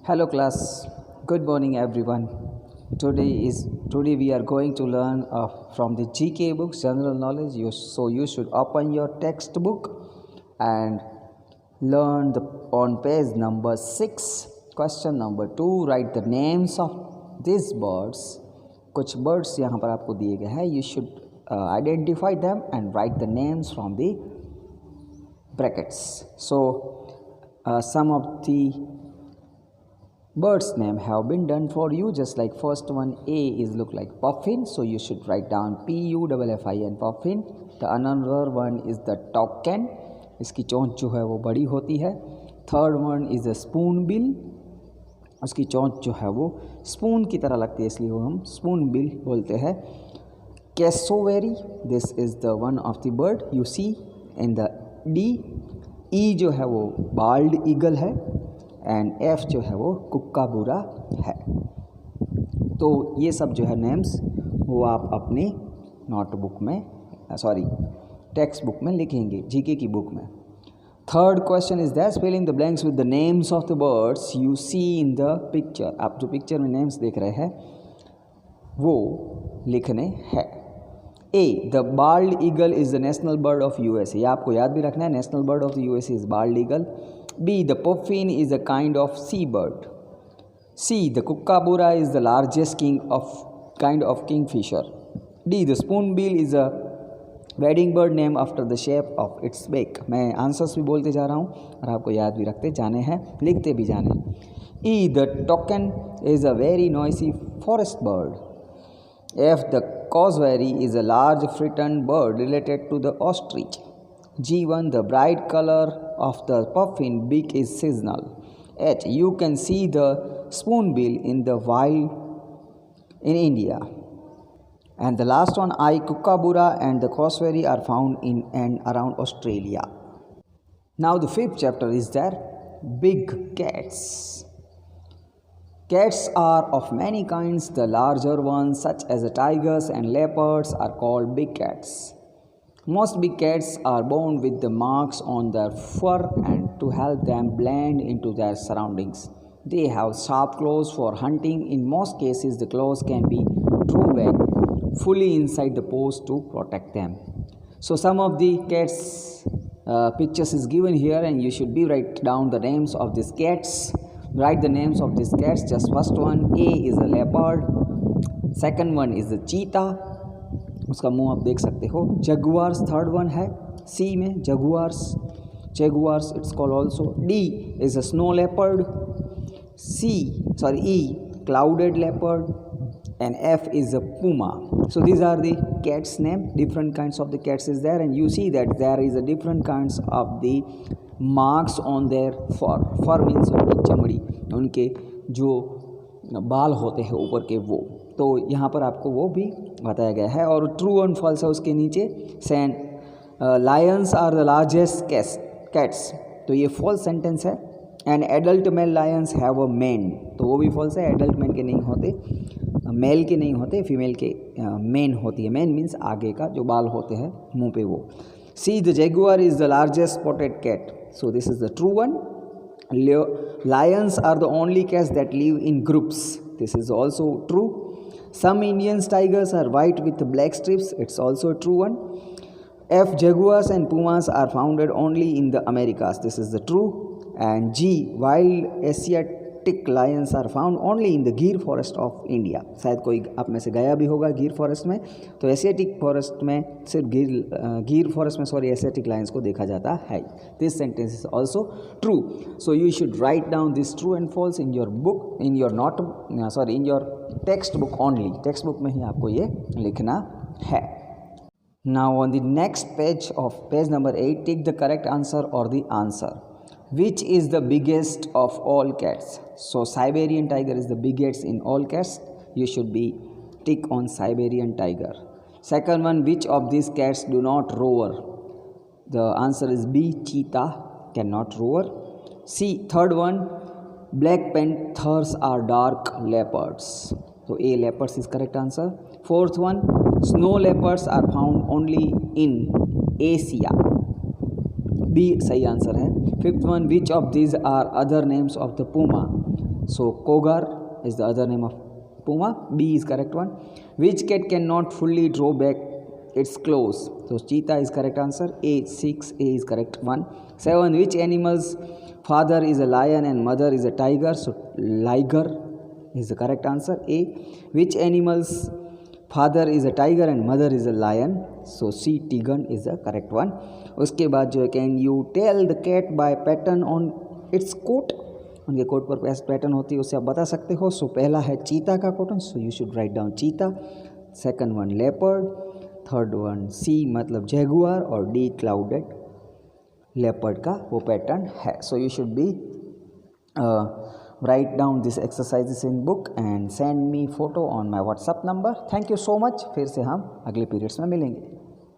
Hello class, good morning everyone. Today we are going to learn from the GK books, general knowledge. So you should open your textbook and learn on page number 6, question number 2. Write the names of these birds. कुछ birds यहाँ पर आपको दिए गए हैं. You should identify them and write the names from the brackets. So some of the birds name have been done for you, just like first one A is look like puffin, so you should write down Puffin puffin. The another one is the toucan, इसकी चोंच जो है वो बड़ी होती है. Third one is the spoon bill, उसकी चोंच जो है वो स्पून की तरह लगती है, इसलिए वो हम स्पून बिल बोलते हैं. Cassowary, this is the one of the bird you see in the D. E जो है वो बाल्ड ईगल है एंड एफ जो है वो कुक्काबुरा है. तो ये सब जो है नेम्स वो आप अपनी नोटबुक में टेक्स्ट बुक में लिखेंगे, जीके की बुक में. Third question is that fill in the blanks with the names of the birds you see in the picture. आप जो पिक्चर में नेम्स देख रहे हैं वो लिखने हैं. A, the bald eagle is the national bird of USA. आपको याद भी रखना है, national bird of the USA is bald eagle. B, the puffin is a kind of seabird. C, the kookaburra is the largest kind of kingfisher. D, the spoonbill is a wading bird named after the shape of its beak. मैं answers भी बोलते जा रहा हूँ और आपको याद भी रखते जाने हैं, लिखते भी जाने हैं. E, the toucan is a very noisy forest bird. F, the cassowary is a large frightened bird related to the ostrich. G1, the bright color of the puffin beak is seasonal. H, you can see the spoonbill in the wild in India. And the last one, I, kookaburra and the cassowary are found in and around Australia. Now the fifth chapter is there, big cats. Cats are of many kinds. The larger ones such as the tigers and leopards are called big cats. Most big cats are born with the marks on their fur and to help them blend into their surroundings. They have sharp claws for hunting. In most cases, the claws can be drawn back fully inside the paws to protect them. So some of the cats pictures is given here and you should be write down the names of these cats. Write the names of these cats. Just first one, A is a leopard. Second one is a cheetah. उसका मुंह आप देख सकते हो. Jaguars third one है, सी में jaguars it's called also. D is a snow leopard. E clouded leopard and F is a puma. So these are the cats name. Different kinds of the cats is there and you see that there is a different kinds of the marks on their fur. Fur means उनकी चमड़ी, उनके जो बाल होते हैं ऊपर के वो. तो यहाँ पर आपको वो भी बताया गया है. और ट्रू एंड फॉल्स है उसके नीचे. Send lions are the largest cats, तो ये फॉल्स सेंटेंस है. And adult male lions have a mane, तो वो भी फॉल्स है. एडल्ट मेन के नहीं होते, मेल के नहीं होते, फीमेल के मेन होती है. मेन मीन्स आगे का जो बाल होते हैं मुंह पे वो. C, the jaguar is the largest spotted cat, so this is the true one. Lions are the only cats that live in groups. This is also true. Some Indian tigers are white with black strips. It's also a true one. F, jaguars and pumas are found only in the Americas. This is the true. And G, wild Asiatic lions are found only in the Gir forest of India. शायद कोई आप में से गया भी होगा गिर forest में, तो एशियाटिक फॉरेस्ट में सिर्फ गिर फॉरेस्ट में एशियाटिक लायंस को देखा जाता है. This sentence is also true. So you should write down this true and false in your book, in your text book only. Text book में ही आपको ये लिखना है. Now on the next page of page number 8, tick the correct answer और the answer. Which is the biggest of all cats? So Siberian tiger is the biggest in all cats. You should be tick on Siberian tiger. Second one, which of these cats do not roar? The answer is B, cheetah cannot roar. C, third one, black panthers are dark leopards. So A, leopards is correct answer. Fourth one, snow leopards are found only in Asia. B सही answer है. Fifth one, which of these are other names of the puma? So cougar is the other name of puma. B is correct one. Which cat cannot fully draw back its claws? So cheetah is correct answer. A 6. A is correct one. 7. Which animal's father is a lion and mother is a tiger? So liger is the correct answer. A. Which animal's father is a tiger and mother is a lion? So C tiger is the correct one. उसके बाद जो है can you tell the cat by pattern on its coat, उनके coat पर pattern होती है उससे आप बता सकते हो. सो पहला है चीता का cotton, so you should write down cheetah. Second one leopard, third one C मतलब जैगुआर और डी क्लाउडेड लेपर्ड का वो पैटर्न है. सो you should be write down these exercises in book and send me photo on my WhatsApp number. Thank you so much. फिर से हम अगले periods में मिलेंगे.